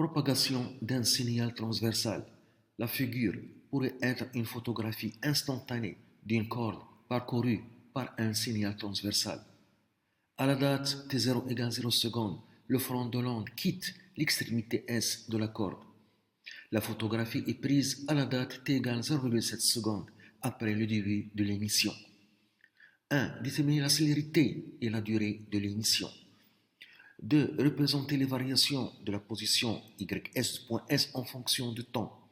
Propagation d'un signal transversal. La figure pourrait être une photographie instantanée d'une corde parcourue par un signal transversal. À la date t0 égale 0 secondes, le front de l'onde quitte l'extrémité S de la corde. La photographie est prise à la date t égale 0,7 secondes après le début de l'émission. 1. Déterminer la célérité et la durée de l'émission. 2. Représenter les variations de la position YS du point S en fonction du temps.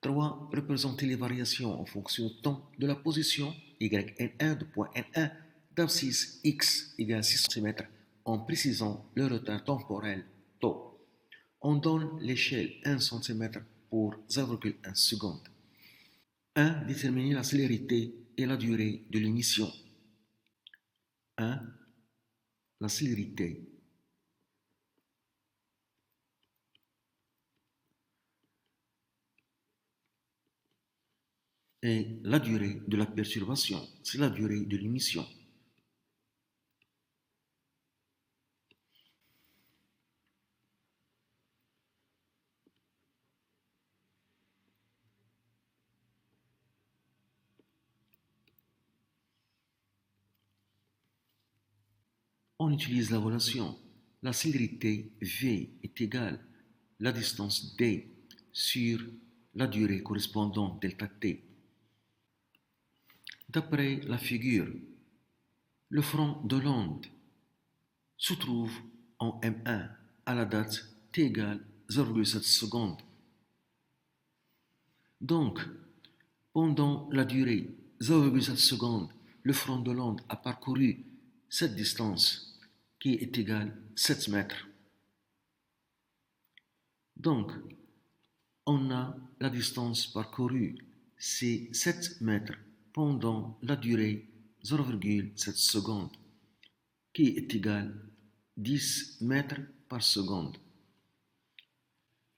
3. Représenter les variations en fonction du temps de la position YN1 du point N1 d'abscisse X égale 6 cm en précisant le retard temporel τ. On donne l'échelle 1 cm pour 0,1 seconde. 1. Déterminer la célérité et la durée de l'émission. 1. La célérité. Et la durée de la perturbation, c'est la durée de l'émission. On utilise la relation. La célérité V est égale à la distance D sur la durée correspondante delta T. D'après la figure, le front de l'onde se trouve en M1 à la date t égale 0,7 secondes. Donc, pendant la durée 0,7 secondes, le front de l'onde a parcouru cette distance qui est égale à 7 mètres. Donc, on a la distance parcourue, c'est 7 mètres pendant la durée 0,7 secondes, qui est égale à 10 mètres par seconde.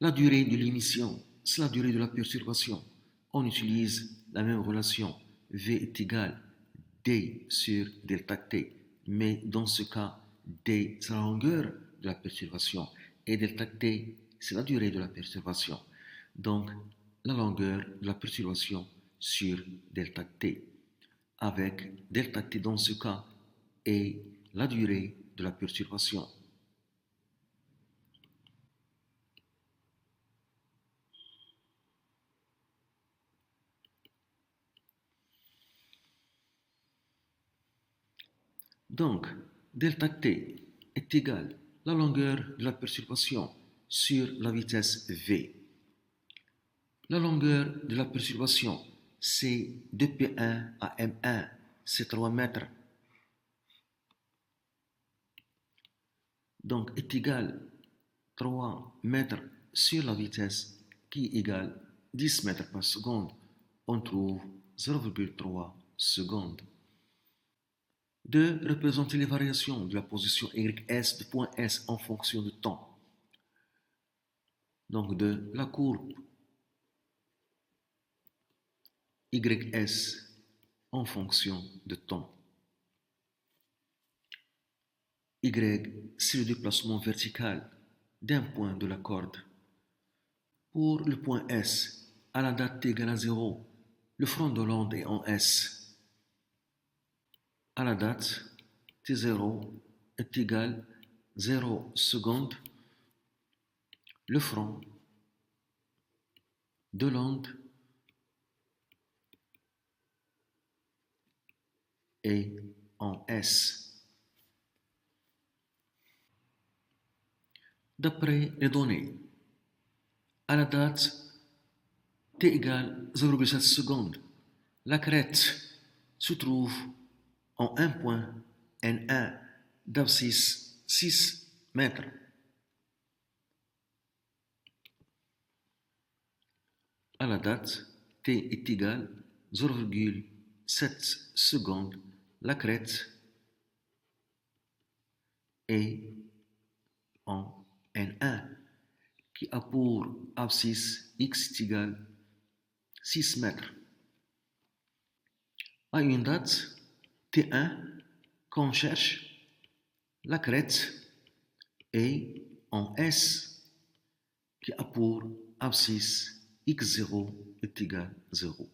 La durée de l'émission, c'est la durée de la perturbation. On utilise la même relation. V est égal à D sur delta T. Mais dans ce cas, D, c'est la longueur de la perturbation. Et delta T, c'est la durée de la perturbation. Donc, la longueur de la perturbation sur delta T. Avec delta T dans ce cas et la durée de la perturbation. Donc, delta T est égal à la longueur de la perturbation sur la vitesse V. La longueur de la perturbation, c'est de P1 à M1, c'est 3 mètres. Donc, est égal à 3 mètres sur la vitesse qui est égale à 10 mètres par seconde. On trouve 0,3 secondes. 2. Représenter les variations de la position YS du point S en fonction du temps. Donc, de la courbe YS en fonction de temps. Y, c'est le déplacement vertical d'un point de la corde. Pour le point S, à la date t égale à 0, le front de l'onde est en S. À la date t0 est égal à 0 secondes, le front de l'onde est en S. D'après les données, à la date t égale 0,7 secondes, la crête se trouve en un point N1 d'abscisse 6 mètres. À la date t est égal à 0,7 secondes, la crête est en N1 qui a pour abscisse x est égal à 6 mètres. À une date T1 qu'on cherche, la crête est en S qui a pour abscisse x0 est égal à 0.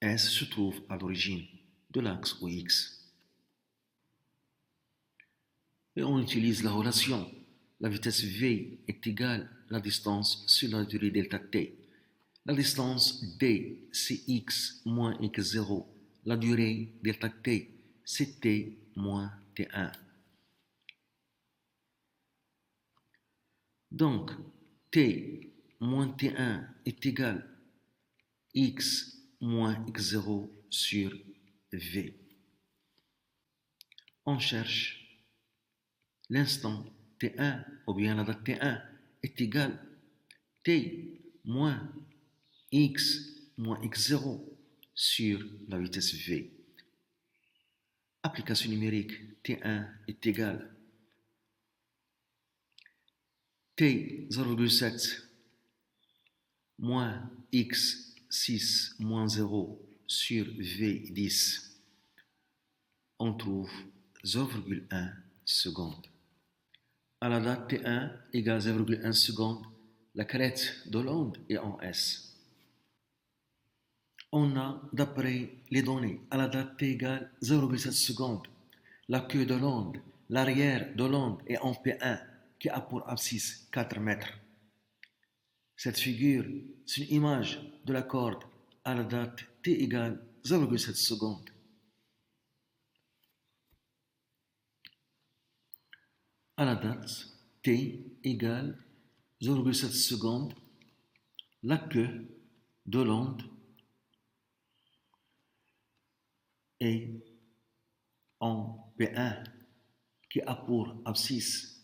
S se trouve à l'origine de l'axe OX. Et on utilise la relation. La vitesse v est égale à la distance sur la durée delta t. La distance d, c'est x moins x0. La durée delta t, c'est t moins t1. Donc, t moins t1 est égal à x moins x0 sur v. On cherche l'instant t1 ou bien la date t1 est égale à t moins x moins x0 sur la vitesse v. Application numérique t1 est égal à t 0,7 moins x 6 moins 0 sur v 10. On trouve 0,1 seconde. À la date t1 égale 0,1 seconde, la crête de l'onde est en s. On a, d'après les données, à la date t égale 0,7 secondes, la queue de l'onde, l'arrière de l'onde est en P1 qui a pour abscisse 4 mètres. Cette figure, c'est une image de la corde à la date t égale 0,7 secondes. À la date t égale 0,7 secondes, la queue de l'onde est en P1 qui a pour abscisse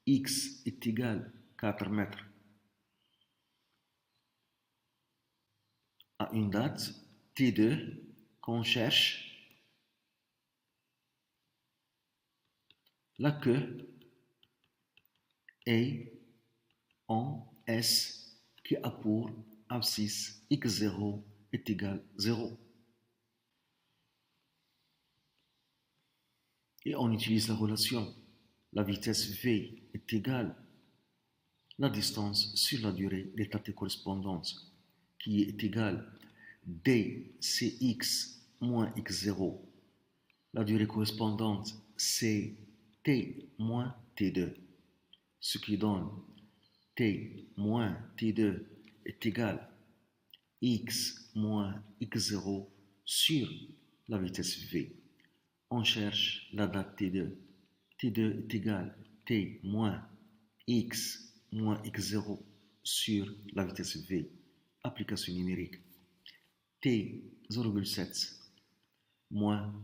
x est égal à 4 mètres. À une date T2 qu'on cherche, la queue est en S qui a pour abscisse x0 est égal à 0. Et on utilise la relation. La vitesse v est égale à la distance sur la durée d'état de correspondance qui est égale à dcx moins x0. La durée correspondante c'est t moins t2, ce qui donne t moins t2 est égal à x moins x0 sur la vitesse v. On cherche la date t2. t2 est égal à t moins x moins x0 sur la vitesse v. Application numérique. t 0,7 moins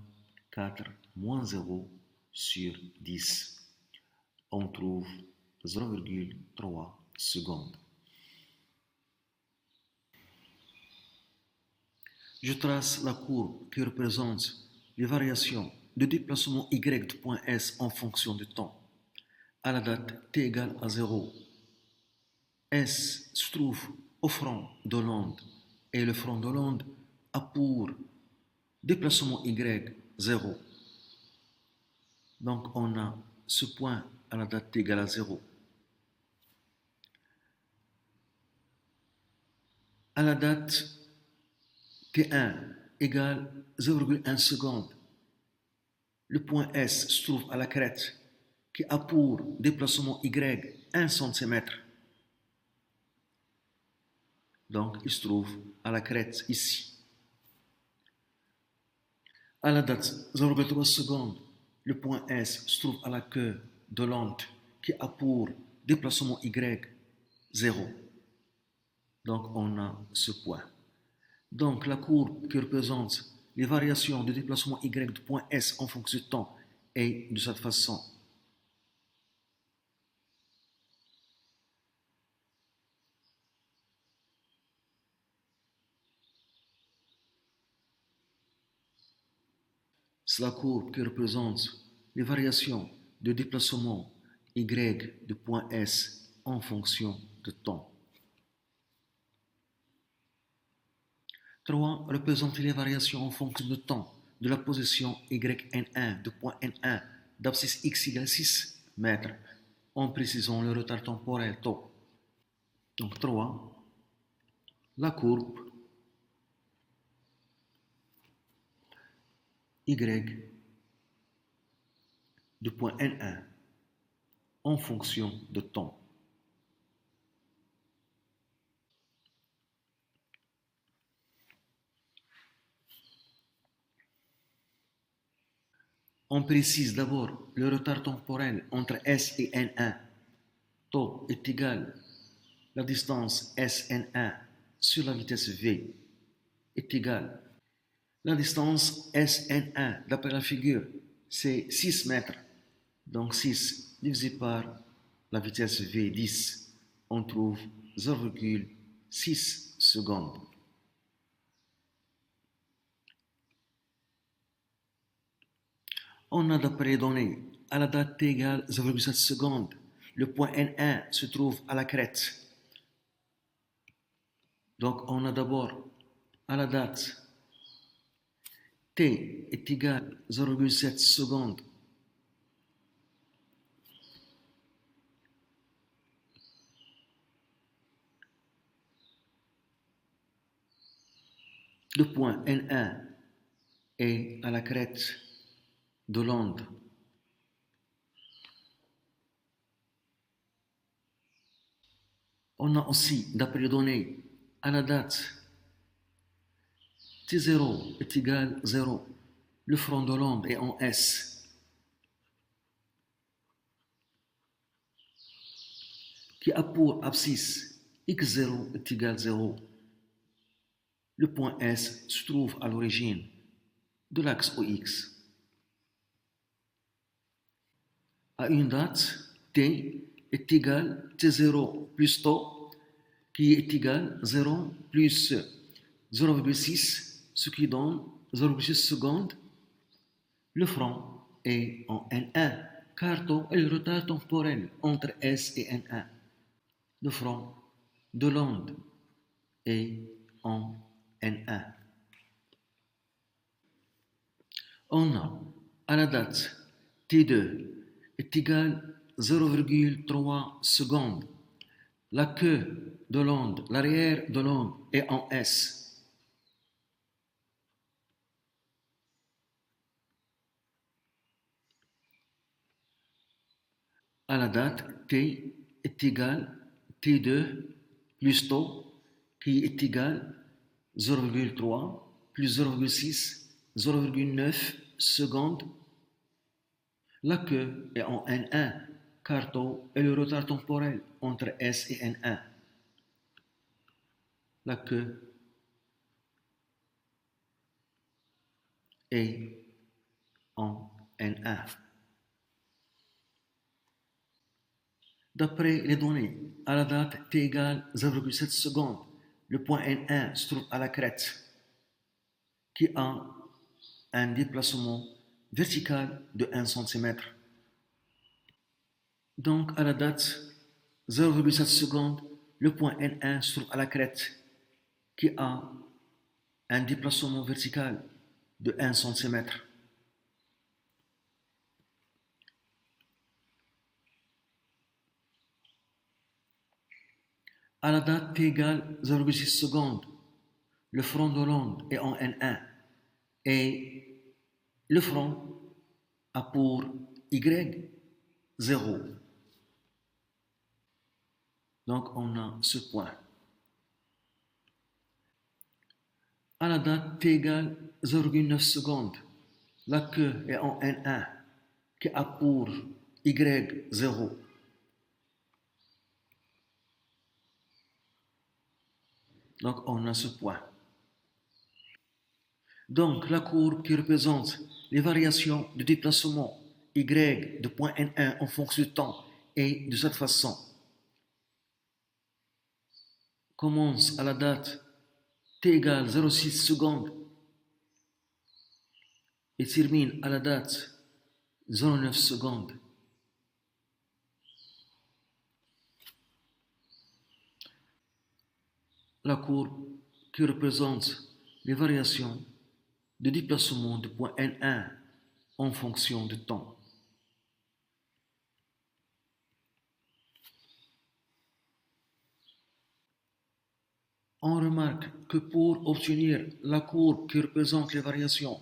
4 moins 0 sur 10. On trouve 0,3 secondes. Je trace la courbe qui représente les variations de déplacement y de point S en fonction du temps. À la date t égale à 0, S se trouve au front de l'onde et le front de l'onde a pour déplacement y 0. Donc on a ce point à la date t égale à 0. À la date t1 égale 0,1 seconde, le point S se trouve à la crête qui a pour déplacement y 1 cm. Donc il se trouve à la crête ici. À la date 0,3 secondes, le point S se trouve à la queue de l'onde qui a pour déplacement y 0. Donc on a ce point. Donc la courbe qui représente les variations de déplacement y du point S en fonction du temps est de cette façon. C'est la courbe qui représente les variations de déplacement y du point S en fonction de temps. 3. Représente les variations en fonction de temps de la position yn1 du point n1 d'abscisse x égale 6 mètres en précisant le retard temporel τ. Donc 3, la courbe y du point N1 en fonction de temps. On précise d'abord le retard temporel entre S et N1. Taux est égal la distance SN1 sur la vitesse V est égale. La distance SN1 d'après la figure, c'est 6 mètres. Donc 6 divisé par la vitesse V 10, on trouve 0,6 secondes. On a d'après les données, à la date t égale 0,7 secondes, le point N1 se trouve à la crête. Donc on a d'abord à la date t est égal à 0,7 secondes. Le point N1 est à la crête de l'onde. On a aussi, d'après les données, à la date T0 est égal à 0. Le front de l'onde est en S, qui a pour abscisse x0 est égal à 0. Le point S se trouve à l'origine de l'axe OX. À une date, T est égal à T0 plus tau, qui est égal à 0 plus 0,6, ce qui donne 0,6 secondes. Le front est en N1, car tau est le retard temporel entre S et N1. Le front de l'onde est en N1. On a, à la date T2 est égal à 0,3 secondes. La queue de l'onde, l'arrière de l'onde est en S. À la date T est égal à T2 plus tau, qui est égal à 0,3 plus 0,6, 0,9 secondes. La queue est en N1, car tau est le retard temporel entre S et N1. La queue est en N1. D'après les données, à la date t égale 0,7 secondes, le point N1 se trouve à la crête, qui a un déplacement vertical de 1 cm. Donc, à la date 0,7 secondes, le point N1 se trouve à la crête, qui a un déplacement vertical de 1 cm. À la date t égale 0,6 secondes, le front de l'onde est en N1 et le front a pour Y 0. Donc on a ce point. À la date t égale 0,9 secondes, la queue est en N1 qui a pour Y 0. Donc on a ce point. Donc la courbe qui représente les variations de déplacement Y de point N1 en fonction du temps est de cette façon. Commence à la date t égale 0,6 secondes et termine à la date 0,9 secondes. La courbe qui représente les variations de déplacement de point N1 en fonction du temps. On remarque que pour obtenir la courbe qui représente les variations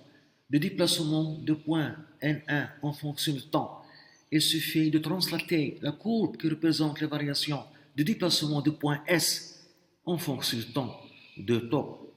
de déplacement de point N1 en fonction du temps, il suffit de translater la courbe qui représente les variations de déplacement de point S en fonction du temps de taux